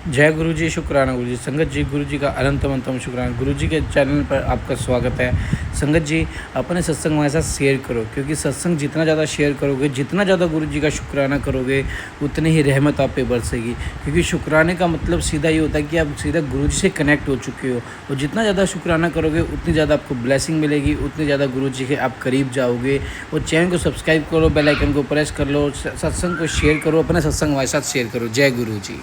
जय गुरु जी, शुक्राना गुरु जी। संगत जी, गुरु जी का अनंतम शुक्राना। गुरु जी के चैनल पर आपका स्वागत है। संगत जी, अपने सत्संग हमारे साथ शेयर करो, क्योंकि सत्संग जितना ज़्यादा शेयर करोगे, जितना ज़्यादा गुरु जी का शुक्राना करोगे, उतनी ही रहमत आप पे बरसेगी। क्योंकि शुक्राने का मतलब सीधा ये होता है कि आप सीधा गुरु जी से कनेक्ट हो चुके हो, और जितना ज़्यादा शुक्राना करोगे उतनी ज़्यादा आपको ब्लेसिंग मिलेगी, उतनी ज़्यादा गुरु जी के आप करीब जाओगे। और चैनल को सब्सक्राइब करो, बेल आइकन को प्रेस कर लो, सत्संग को शेयर करो, अपने सत्संग हमारे साथ शेयर करो। जय गुरु जी।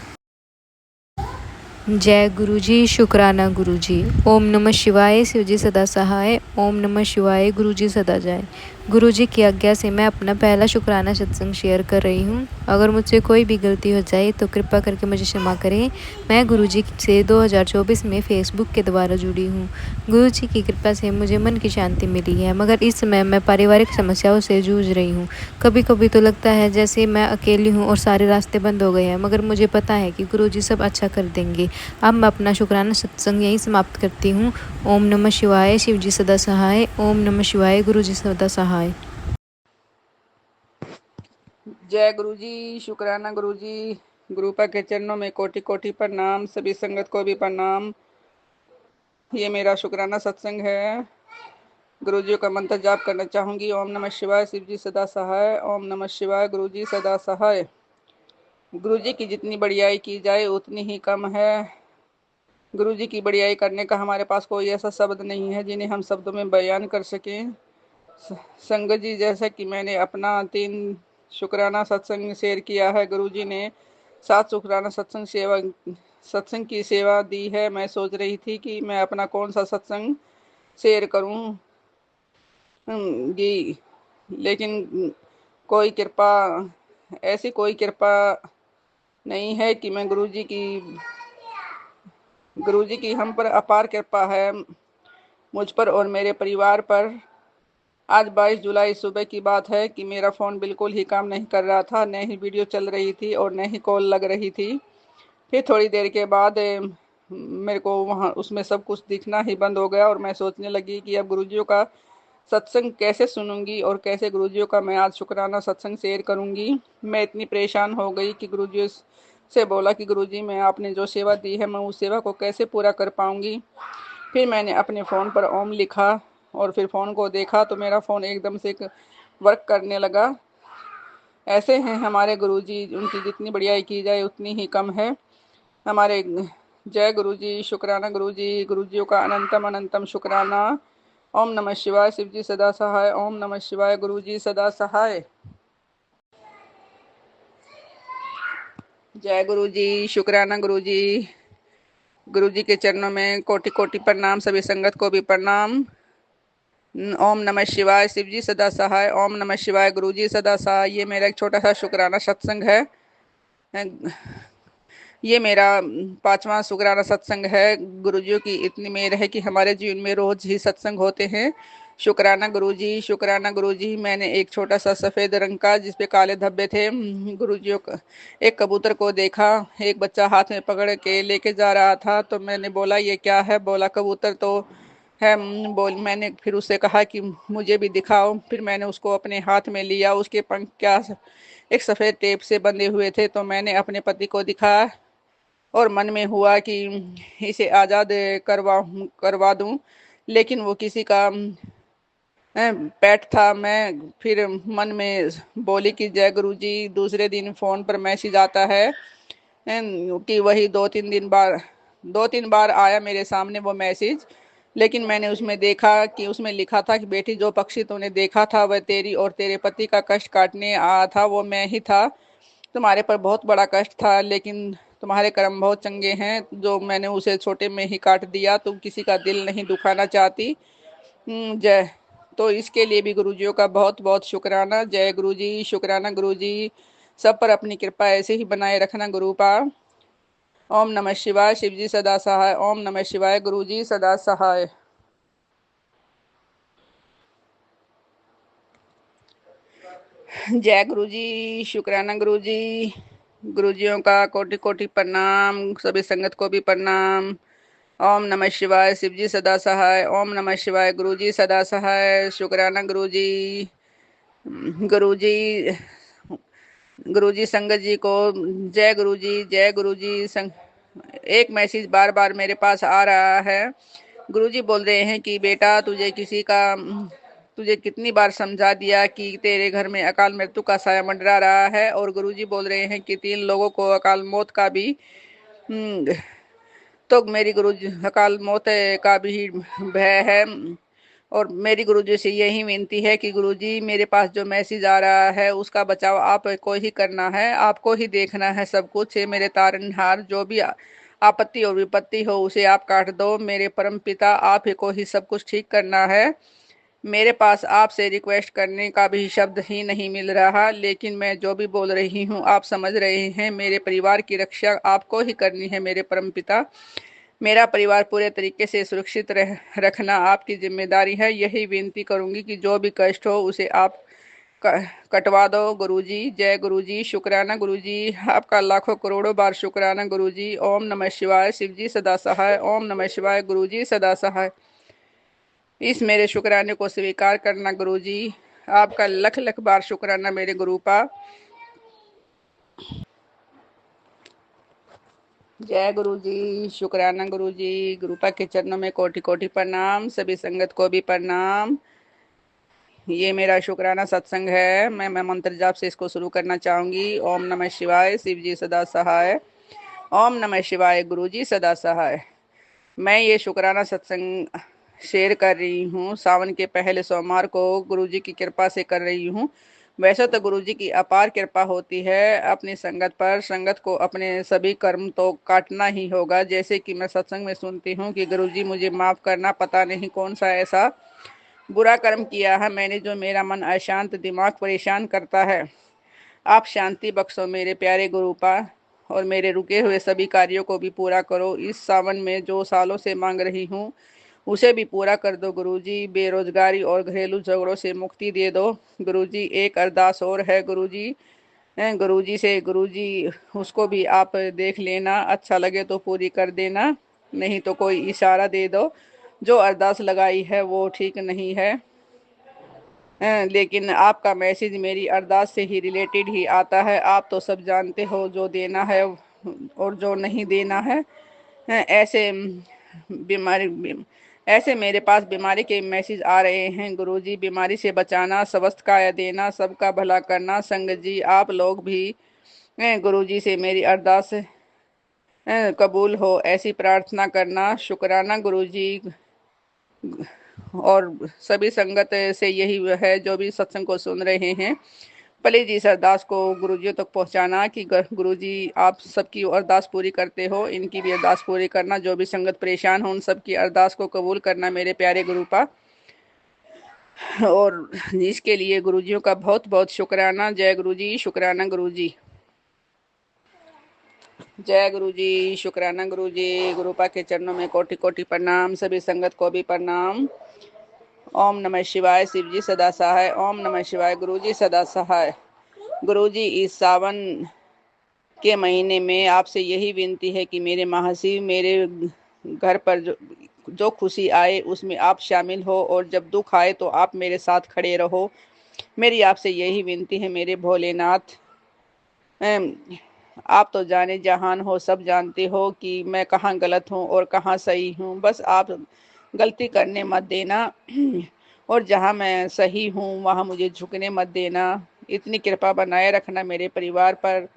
जय गुरु जी, शुक्राना गुरु जी। ओम नमः शिवाय, शिव जी सदा सहाय। ओम नमः शिवाय, गुरु जी सदा जाए। गुरु जी की आज्ञा से मैं अपना पहला शुक्राना सत्संग शेयर कर रही हूँ। अगर मुझसे कोई भी गलती हो जाए तो कृपा करके मुझे क्षमा करें। मैं गुरु जी से 2024 में फेसबुक के द्वारा जुड़ी हूँ। गुरु जी की कृपा से मुझे मन की शांति मिली है, मगर इस समय मैं पारिवारिक समस्याओं से जूझ रही हूँ। कभी कभी तो लगता है जैसे मैं अकेली हूँ और सारे रास्ते बंद हो गए हैं, मगर मुझे पता है कि गुरु जी सब अच्छा कर देंगे। अब मैं अपना शुक्राना सत्संग यहीं समाप्त करती हूँ। ओम नमः शिवाय, शिव जी सदा सहाय। ओम नमः शिवाय, गुरु जी सदा सहाय। जय गुरु जी, शुक्राना गुरु जी। गुरुपा के चरणों में कोटि कोटि प्रणाम, सभी संगत को भी प्रणाम। ये मेरा शुक्राना सत्संग है। गुरु जी का मंत्र जाप करना चाहूंगी। ओम नमः शिवाय, शिव जी सदा सहाय। ओम नमः शिवाय, गुरु जी सदा सहाय। गुरु जी की जितनी बढ़ियाई की जाए उतनी ही कम है। गुरु जी की बढ़ियाई करने का हमारे पास कोई ऐसा शब्द नहीं है जिन्हें हम शब्दों में बयान कर सकें। संगत जी, जैसा कि मैंने अपना 3 शुक्राना सत्संग शेयर किया है, गुरु जी ने 7 शुक्राना सत्संग की सेवा दी है। मैं सोच रही थी कि मैं अपना कौन सा सत्संग शेयर करूं जी, लेकिन कोई कृपा ऐसी कोई कृपा नहीं है कि मैं गुरु जी की हम पर अपार कृपा है, मुझ पर और मेरे परिवार पर। आज 22 जुलाई सुबह की बात है कि मेरा फ़ोन बिल्कुल ही काम नहीं कर रहा था, न ही वीडियो चल रही थी और न ही कॉल लग रही थी। फिर थोड़ी देर के बाद मेरे को वहाँ उसमें सब कुछ दिखना ही बंद हो गया और मैं सोचने लगी कि अब गुरुजियों का सत्संग कैसे सुनूंगी और कैसे गुरुजियों का मैं आज शुक्राना सत्संग शेयर करूंगी। मैं इतनी परेशान हो गई कि गुरुजी से बोला कि गुरुजी, मैं आपने जो सेवा दी है मैं उस सेवा को कैसे पूरा कर पाऊंगी। फिर मैंने अपने फ़ोन पर ओम लिखा और फिर फ़ोन को देखा तो मेरा फ़ोन एकदम से वर्क करने लगा। ऐसे हैं हमारे गुरुजी, उनकी जितनी बढ़ियाई की जाए उतनी ही कम है। हमारे जय गुरु जी, शुक्राना गुरु जी। गुरुजियों का अनंतम शुक्राना। ओम नमः शिवाय, शिव जी सदा सहाय। ओम नमः शिवाय, गुरु जी सदा सहाय। जय गुरु जी, शुक्राना गुरु जी। गुरु जी के चरणों में कोटि कोटि प्रणाम, सभी संगत को भी प्रणाम। ओम नमः शिवाय, शिव जी सदा सहाय। ओम नमः शिवाय, गुरु जी सदा सहाय। ये मेरा एक छोटा सा शुक्राना सत्संग है। ये मेरा 5वां शुक्राना सत्संग है। गुरुजियों की इतनी मेहर है कि हमारे जीवन में रोज ही सत्संग होते हैं। शुक्राना गुरुजी, शुक्राना गुरुजी। मैंने एक छोटा सा सफेद रंग का जिसपे काले धब्बे थे, गुरुजियों का एक कबूतर को देखा। एक बच्चा हाथ में पकड़ के लेके जा रहा था तो मैंने बोला ये क्या है। बोला कबूतर तो है। मैंने फिर उससे कहा कि मुझे भी दिखाओ। फिर मैंने उसको अपने हाथ में लिया। उसके पंख क्या एक सफेद टेप से बंधे हुए थे तो मैंने अपने पति को दिखाया और मन में हुआ कि इसे आज़ाद करवा करवा दूं, लेकिन वो किसी का पेट था। मैं फिर मन में बोली कि जय गुरु जी। दूसरे दिन फ़ोन पर मैसेज आता है कि वही 2-3 बार आया मेरे सामने वो मैसेज। लेकिन मैंने उसमें देखा कि उसमें लिखा था कि बेटी, जो पक्षी तूने देखा था वह तेरी और तेरे पति का कष्ट काटने आया था, वो मैं ही था। तुम्हारे पर बहुत बड़ा कष्ट था, लेकिन तुम्हारे कर्म बहुत चंगे हैं जो मैंने उसे छोटे में ही काट दिया। तुम किसी का दिल नहीं दुखाना चाहती। जय। तो इसके लिए भी गुरुजियों का बहुत बहुत शुक्राना। जय गुरु जी, शुक्राना गुरु जी। सब पर अपनी कृपा ऐसे ही बनाए रखना गुरुपा। ओम नमः शिवाय, शिव जी सदा सहाय। ओम नमः शिवाय, गुरु जी सदा सहाय। जय गुरु जी, शुक्राना गुरु जी। गुरुजियों का कोटि कोटि प्रणाम, सभी संगत को भी प्रणाम। ओम नमः शिवाय, शिव जी सदा सहाय। ओम नमः शिवाय, गुरु जी सदा सहाय। शुक्राना गुरु जी। गुरु जी, गुरु जी संगत जी को जय गुरु जी, जय गुरु जी। एक मैसेज बार बार मेरे पास आ रहा है। गुरुजी बोल रहे हैं कि बेटा तुझे कितनी बार समझा दिया कि तेरे घर में अकाल मृत्यु का साया मंडरा रहा है। और गुरुजी बोल रहे हैं कि 3 लोगों को अकाल मौत का भी तो मेरी गुरुजी अकाल मौत का भी भय है। और मेरी गुरुजी से यही विनती है कि गुरुजी मेरे पास जो मैसेज आ रहा है उसका बचाव आपको ही करना है, आपको ही देखना है सब कुछ। मेरे तारनहार जो भी आपत्ति और विपत्ति हो उसे आप काट दो। मेरे परम पिता आप ही को ही सब कुछ ठीक करना है। मेरे पास आपसे रिक्वेस्ट करने का भी शब्द ही नहीं मिल रहा, लेकिन मैं जो भी बोल रही हूँ आप समझ रहे हैं। मेरे परिवार की रक्षा आपको ही करनी है मेरे परम पिता। मेरा परिवार पूरे तरीके से सुरक्षित रखना आपकी जिम्मेदारी है। यही विनती करूंगी कि जो भी कष्ट हो उसे आप कटवा दो गुरुजी। जय गुरुजी, शुक्राना गुरुजी, आपका लाखों करोड़ों बार शुक्राना गुरुजी। ओम नमः शिवाय, शिवजी सदा सहाय। ओम नमः शिवाय, गुरुजी सदा सहाय। इस मेरे शुक्राने को स्वीकार करना गुरुजी। आपका लख लख बार शुक्राना मेरे गुरुपा। जय गुरुजी, शुक्राना गुरुजी। गुरुपा के चरणों में कोटि कोटि प्रणाम, सभी संगत को भी प्रणाम। ये मेरा शुक्राना सत्संग है। मैं मंत्र जाप से इसको शुरू करना चाहूंगी। ओम नमः शिवाय, शिवजी सदा सहाय। ओम नमः शिवाय, गुरुजी सदा सहाय। मैं ये शुक्राना सत्संग शेयर कर रही हूँ सावन के पहले सोमवार को गुरुजी की कृपा से कर रही हूँ। वैसे तो गुरुजी की अपार कृपा होती है अपनी संगत पर। संगत को अपने सभी कर्म तो काटना ही होगा। जैसे कि मैं सत्संग में सुनती हूँ कि गुरुजी मुझे माफ करना, पता नहीं कौन सा ऐसा बुरा कर्म किया है मैंने जो मेरा मन अशांत, दिमाग परेशान करता है। आप शांति बख्शो मेरे प्यारे गुरुपा, और मेरे रुके हुए सभी कार्यों को भी पूरा करो। इस सावन में जो सालों से मांग रही हूँ उसे भी पूरा कर दो गुरुजी। बेरोजगारी और घरेलू झगड़ों से मुक्ति दे दो गुरुजी। एक अरदास और है गुरुजी, गुरुजी से। गुरुजी उसको भी आप देख लेना, अच्छा लगे तो पूरी कर देना, नहीं तो कोई इशारा दे दो। जो अरदास लगाई है वो ठीक नहीं है, लेकिन आपका मैसेज मेरी अरदास से ही रिलेटेड ही आता है। आप तो सब जानते हो जो देना है और जो नहीं देना है। ऐसे बीमारी ऐसे मेरे पास बीमारी के मैसेज आ रहे हैं गुरुजी। बीमारी से बचाना, स्वस्थ काया देना, सबका भला करना। संगत जी आप लोग भी गुरुजी से मेरी अरदास कबूल हो ऐसी प्रार्थना करना। शुक्राना गुरुजी। और सभी संगत से यही है जो भी सत्संग को सुन रहे हैं, प्लीज इस अरदास को गुरुजियों तक पहुंचाना कि गुरुजी आप सबकी अरदास पूरी करते हो, इनकी भी अरदास पूरी करना। जो भी संगत परेशान हो उन सबकी अरदास को कबूल करना मेरे प्यारे गुरुपा। और इसके लिए गुरुजियों का बहुत बहुत शुक्राना। जय गुरुजी, शुक्राना गुरुजी। जय गुरुजी, शुक्राना गुरुजी। गुरुपा के चरणों में कोटि कोटि प्रणाम, सभी संगत को भी प्रणाम। ओम नमः शिवाय, शिवजी सदा सहाय। ओम नमः शिवाय, गुरुजी सदा सहाय। गुरुजी इस सावन के महीने में आपसे यही विनती है कि मेरे महाशिव मेरे घर पर जो खुशी आए उसमें आप शामिल हो, और जब दुख आए तो आप मेरे साथ खड़े रहो। मेरी आपसे यही विनती है मेरे भोलेनाथ। आप तो जाने जहान हो, सब जानते हो कि मैं कहाँ गलत हूँ और कहाँ सही हूँ। बस आप गलती करने मत देना, और जहाँ मैं सही हूँ वहाँ मुझे झुकने मत देना। इतनी कृपा बनाए रखना मेरे परिवार पर।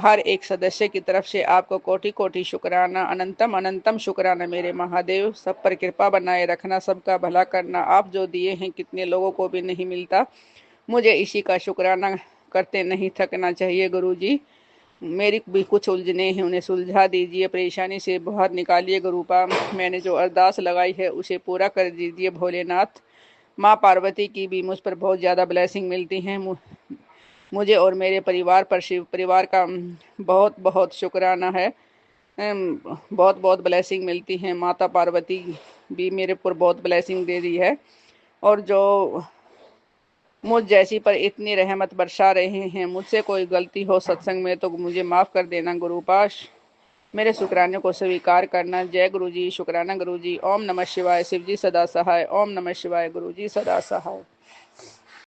हर एक सदस्य की तरफ से आपको कोटि कोटि शुक्राना, अनंतम अनंतम शुक्राना मेरे महादेव। सब पर कृपा बनाए रखना, सबका भला करना। आप जो दिए हैं कितने लोगों को भी नहीं मिलता, मुझे इसी का शुक्राना करते नहीं थकना चाहिए गुरुजी। मेरी भी कुछ उलझने हैं, उन्हें सुलझा दीजिए, परेशानी से बाहर निकालिए गुरुपा। मैंने जो अरदास लगाई है उसे पूरा कर दीजिए भोलेनाथ। माँ पार्वती की भी मुझ पर बहुत ज़्यादा ब्लेसिंग मिलती हैं। मुझे और मेरे परिवार पर शिव परिवार का बहुत बहुत शुक्राना है। बहुत बहुत ब्लेसिंग मिलती हैं। माता पार्वती भी मेरे पर बहुत ब्लेसिंग दे दी है। और जो मुझ जैसी पर इतनी रहमत बरसा रहे हैं, मुझसे कोई गलती हो सत्संग में तो मुझे माफ़ कर देना गुरुपाश। मेरे शुक्राने को स्वीकार करना। जय गुरुजी, शुक्राना गुरुजी। ओम नमः शिवाय, शिवजी सदा सहाय। ओम नमः शिवाय, गुरुजी सदा सहाय।